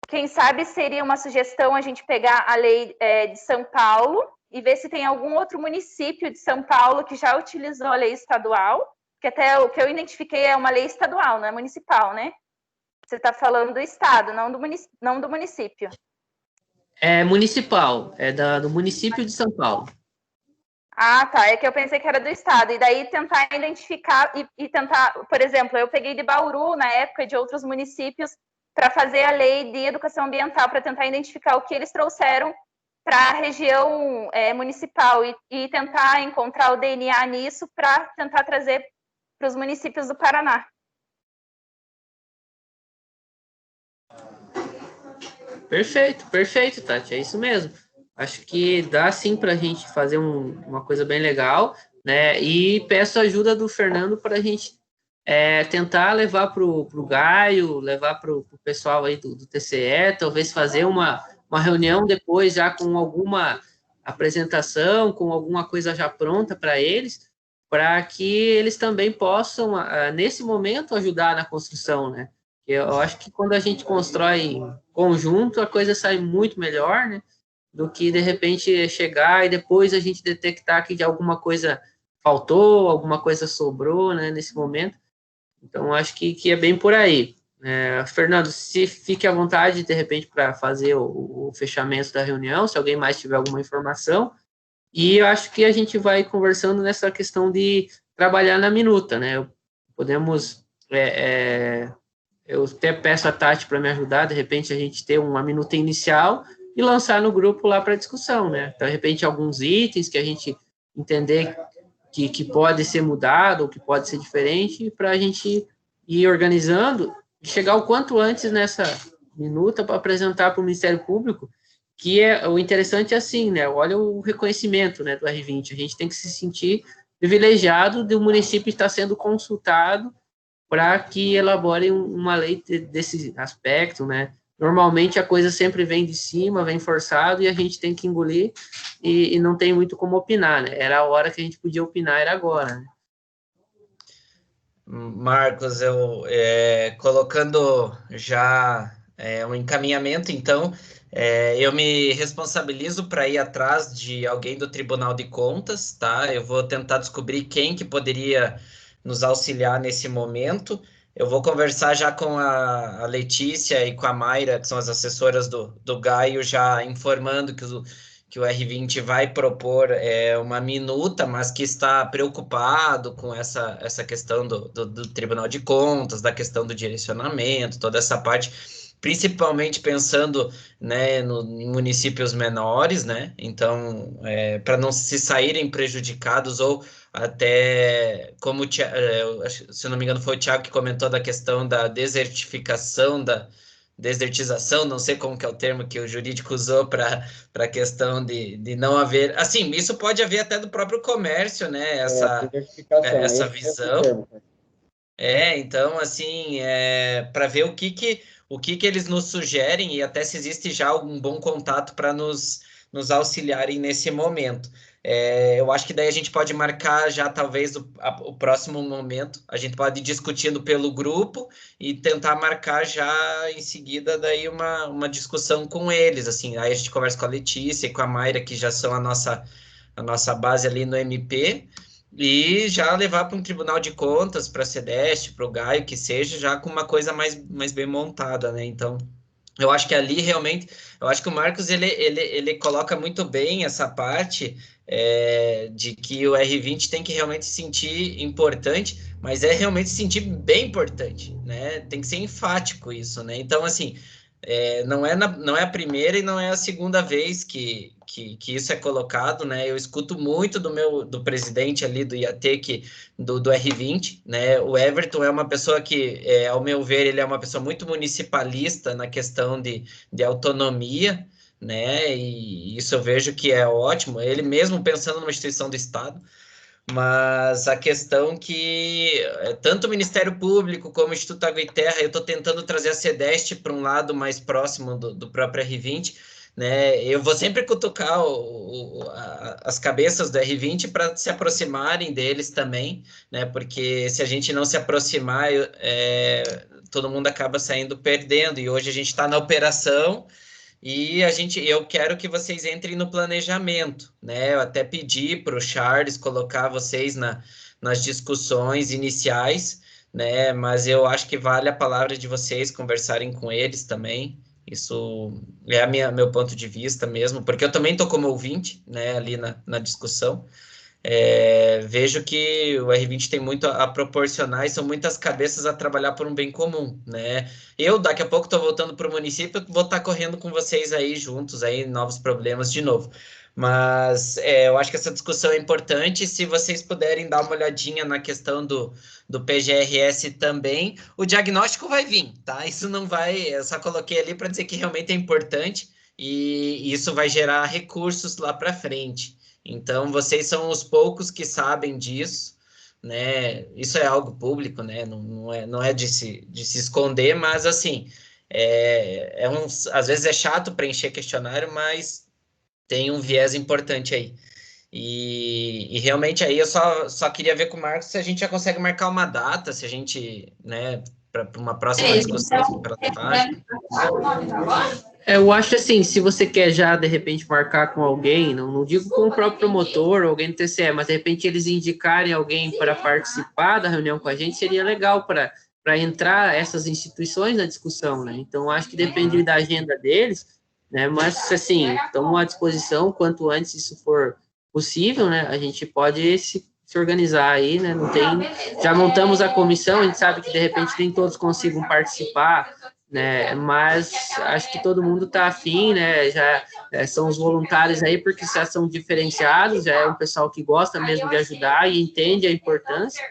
Quem sabe seria uma sugestão a gente pegar a lei de São Paulo e ver se tem algum outro município de São Paulo que já utilizou a lei estadual, que até o que eu identifiquei é uma lei estadual, não é municipal, né? Você está falando do estado, não do município. É municipal, do município de São Paulo. Ah, tá, é que eu pensei que era do estado, e daí tentar identificar e tentar, por exemplo, eu peguei de Bauru, na época, de outros municípios, para fazer a lei de educação ambiental, para tentar identificar o que eles trouxeram para a região municipal e tentar encontrar o DNA nisso para tentar trazer para os municípios do Paraná. Perfeito, Tati, é isso mesmo. Acho que dá sim para a gente fazer uma coisa bem legal, né? E peço a ajuda do Fernando para a gente tentar levar para o Gaio, levar para o pessoal aí do TCE, talvez fazer uma reunião depois já com alguma apresentação, com alguma coisa já pronta para eles, para que eles também possam, nesse momento, ajudar na construção, né? Eu acho que quando a gente constrói em conjunto, a coisa sai muito melhor, né? Do que, de repente, chegar e depois a gente detectar que de alguma coisa faltou, alguma coisa sobrou, né? Nesse momento. Então, acho que é bem por aí. Fernando, se fique à vontade, de repente, para fazer o fechamento da reunião, se alguém mais tiver alguma informação. E eu acho que a gente vai conversando nessa questão de trabalhar na minuta, né? Podemos... eu até peço a Tati para me ajudar, de repente, a gente ter uma minuta inicial e lançar no grupo lá para discussão, né? Então, de repente, alguns itens que a gente entender que pode ser mudado ou que pode ser diferente, para a gente ir organizando e chegar o quanto antes nessa minuta para apresentar para o Ministério Público, que o interessante é assim, né? Olha o reconhecimento, né, do R20. A gente tem que se sentir privilegiado de o município estar sendo consultado para que elabore uma lei desse aspecto, né? normalmente a coisa sempre vem de cima, vem forçado, e a gente tem que engolir, e não tem muito como opinar, né? Era a hora que a gente podia opinar, era agora, né? Marcos, eu colocando já um encaminhamento, então, eu me responsabilizo para ir atrás de alguém do Tribunal de Contas, tá? Eu vou tentar descobrir quem que poderia nos auxiliar nesse momento. Eu vou conversar já com a Letícia e com a Mayra, que são as assessoras do Gaio, já informando que o R20 vai propor uma minuta, mas que está preocupado com essa questão do Tribunal de Contas, da questão do direcionamento, toda essa parte, principalmente pensando, né, em municípios menores, né? Então, para não se saírem prejudicados ou até, como se eu não me engano foi o Thiago que comentou da questão da desertificação, desertização, não sei como que é o termo que o jurídico usou para a questão de não haver... Assim, isso pode haver até do próprio comércio, né? Essa visão. Então, assim, para ver o que eles nos sugerem e até se existe já algum bom contato para nos auxiliarem nesse momento. Eu acho que daí a gente pode marcar já talvez o próximo momento, a gente pode ir discutindo pelo grupo e tentar marcar já em seguida daí uma discussão com eles, assim, aí a gente conversa com a Letícia e com a Mayra, que já são a nossa base ali no MP, e já levar para um Tribunal de Contas, para a CEDEST, para o Gaio, que seja, já com uma coisa mais bem montada, né? Então, eu acho que ali realmente, eu acho que o Marcos ele coloca muito bem essa parte de que o R20 tem que realmente se sentir importante, mas realmente se sentir bem importante, né? Tem que ser enfático isso, né? Então, assim, não é a primeira e não é a segunda vez que isso é colocado, né? Eu escuto muito do presidente ali do IAT, do R20, né? O Everton é uma pessoa que, ao meu ver, ele é uma pessoa muito municipalista na questão de autonomia, né? E isso eu vejo que é ótimo, ele mesmo pensando numa instituição do Estado. Mas a questão que tanto o Ministério Público como o Instituto Água e Terra, eu estou tentando trazer a CEDEST para um lado mais próximo do próprio R20, né? Eu vou sempre cutucar as cabeças do R20 para se aproximarem deles também, né? Porque se a gente não se aproximar, todo mundo acaba saindo perdendo. E hoje a gente está na operação. E eu quero que vocês entrem no planejamento, né? Eu até pedi para o Charles colocar vocês nas discussões iniciais, né? Mas eu acho que vale a palavra de vocês conversarem com eles também. Isso é meu ponto de vista mesmo, porque eu também estou como ouvinte, né? Ali na discussão. Vejo que o R20 tem muito a proporcionar e são muitas cabeças a trabalhar por um bem comum, né? Eu, daqui a pouco, estou voltando para o município, vou estar correndo com vocês aí juntos, aí novos problemas de novo. Mas eu acho que essa discussão é importante. Se vocês puderem dar uma olhadinha na questão do PGRS também, o diagnóstico vai vir, tá? Isso não vai... Eu só coloquei ali para dizer que realmente é importante e isso vai gerar recursos lá para frente. Então, vocês são os poucos que sabem disso, né? Isso é algo público, né? Não é de se esconder, mas, assim, às vezes é chato preencher questionário, mas tem um viés importante aí. E realmente aí eu só queria ver com o Marcos se a gente já consegue marcar uma data, se a gente, né, para uma próxima discussão para a eu acho assim, se você quer já, de repente, marcar com alguém, não digo com o próprio promotor ou alguém do TCE, mas, de repente, eles indicarem alguém para participar da reunião com a gente, seria legal para entrar essas instituições na discussão, né? Então, acho que depende da agenda deles, né? Mas, assim, estamos à disposição, quanto antes isso for possível, né? A gente pode se organizar aí, né? Já montamos a comissão, a gente sabe que, de repente, nem todos consigam participar, né? Mas acho que todo mundo está afim, né? Já são os voluntários aí, porque já são diferenciados, já é um pessoal que gosta mesmo de ajudar e entende a importância.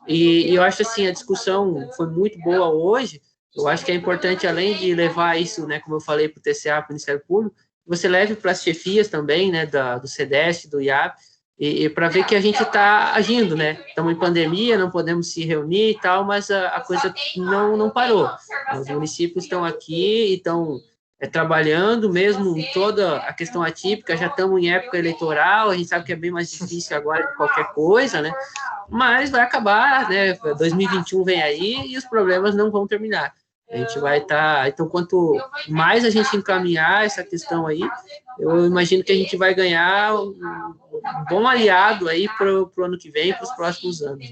E eu acho assim, a discussão foi muito boa hoje. Eu acho que é importante, além de levar isso, né, como eu falei, para o TCA, para o Ministério Público, você leve para as chefias também, né, do CEDEST, do IAP, e para ver que a gente está agindo, né? Estamos em pandemia, não podemos se reunir e tal, mas a coisa não parou. Os municípios estão aqui e estão trabalhando, mesmo toda a questão atípica, já estamos em época eleitoral, a gente sabe que é bem mais difícil agora de qualquer coisa, né? Mas vai acabar, né? 2021 vem aí e os problemas não vão terminar. A gente vai estar... Então, quanto mais a gente encaminhar essa questão aí, eu imagino que a gente vai ganhar um bom aliado aí para o ano que vem, para os próximos anos.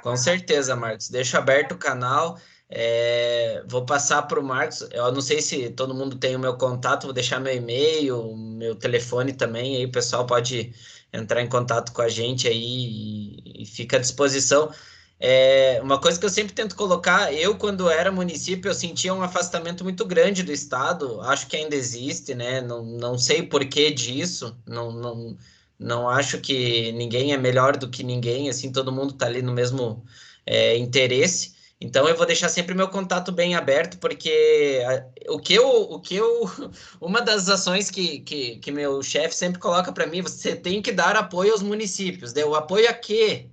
Com certeza, Marcos. Deixo aberto o canal. Vou passar para o Marcos. Eu não sei se todo mundo tem o meu contato, vou deixar meu e-mail, meu telefone também, aí o pessoal pode entrar em contato com a gente aí e fica à disposição. Uma coisa que eu sempre tento colocar, eu quando era município, eu sentia um afastamento muito grande do Estado, acho que ainda existe, né? Não sei o porquê disso, não acho que ninguém é melhor do que ninguém, assim, todo mundo está ali no mesmo interesse. Então, eu vou deixar sempre meu contato bem aberto, porque uma das ações que meu chefe sempre coloca para mim, você tem que dar apoio aos municípios. O apoio a quê?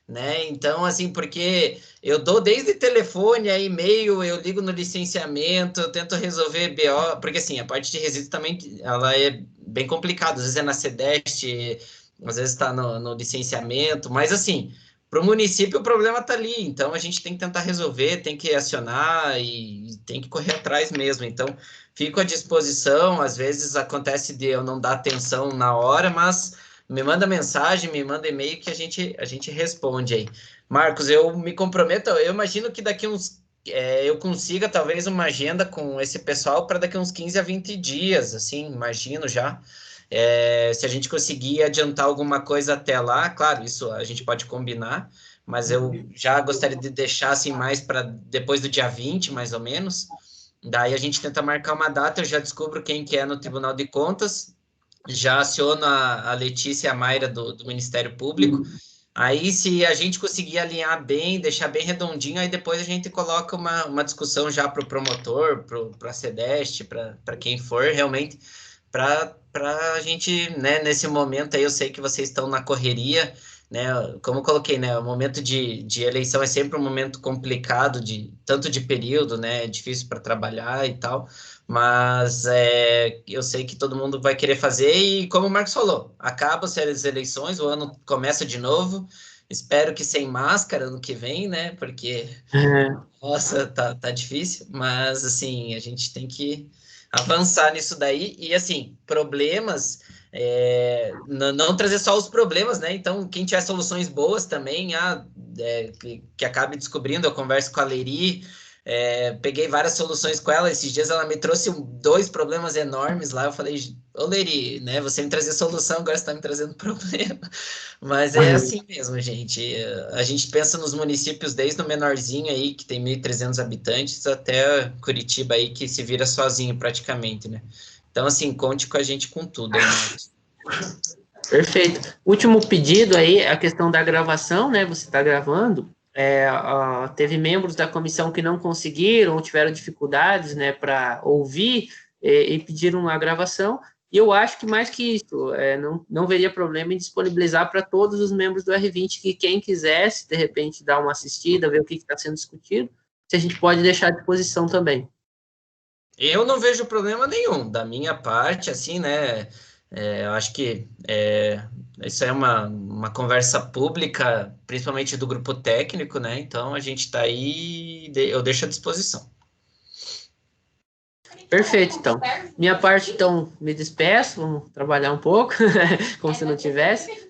Né? Então, assim, porque eu dou desde telefone a e-mail, eu ligo no licenciamento, eu tento resolver BO, porque, assim, a parte de resíduos também, ela é bem complicada, às vezes é na SEDEST, às vezes está no licenciamento, mas, assim, para o município o problema está ali, então a gente tem que tentar resolver, tem que acionar e tem que correr atrás mesmo. Então, fico à disposição, às vezes acontece de eu não dar atenção na hora, mas me manda mensagem, me manda e-mail que a gente responde aí. Marcos, eu me comprometo, eu imagino que daqui uns... eu consiga talvez uma agenda com esse pessoal para daqui uns 15 a 20 dias, assim, imagino já. Se a gente conseguir adiantar alguma coisa até lá, claro, isso a gente pode combinar, mas eu já gostaria de deixar assim mais para depois do dia 20, mais ou menos. Daí a gente tenta marcar uma data, eu já descubro quem que é no Tribunal de Contas, já aciono a Letícia e a Mayra do Ministério Público. Aí, se a gente conseguir alinhar bem, deixar bem redondinho, aí depois a gente coloca uma discussão já para o promotor, para a SEDEST, para quem for, realmente, para a gente, né, nesse momento aí, eu sei que vocês estão na correria, né, como eu coloquei, né, o momento de eleição é sempre um momento complicado, tanto de período, né, é difícil para trabalhar e tal, mas eu sei que todo mundo vai querer fazer e, como o Marcos falou, acabam-se as eleições, o ano começa de novo, espero que sem máscara ano que vem, né, porque, nossa, tá difícil, mas, assim, a gente tem que avançar nisso daí e, assim, problemas... não trazer só os problemas, né? Então, quem tiver soluções boas também, que acabe descobrindo, eu converso com a Leiri, peguei várias soluções com ela, esses dias ela me trouxe 2 problemas enormes lá, eu falei, ô Leiri, né, você me trazia solução, agora você está me trazendo problema, mas é assim mesmo, gente, a gente pensa nos municípios desde o menorzinho aí, que tem 1.300 habitantes, até Curitiba aí, que se vira sozinho praticamente, né? Então, assim, conte com a gente com tudo aí, Marcos. Perfeito. Último pedido aí, a questão da gravação, né? Você está gravando. Teve membros da comissão que não conseguiram ou tiveram dificuldades, né, para ouvir e pediram a gravação. E eu acho que mais que isso, não veria problema em disponibilizar para todos os membros do R20 que quem quisesse, de repente, dar uma assistida, ver o que está sendo discutido, se a gente pode deixar à disposição também. Eu não vejo problema nenhum, da minha parte, assim, né, eu acho que isso é uma conversa pública, principalmente do grupo técnico, né, então a gente está aí, eu deixo à disposição. Perfeito, então. Minha parte, então, me despeço, vamos trabalhar um pouco, como se não tivesse.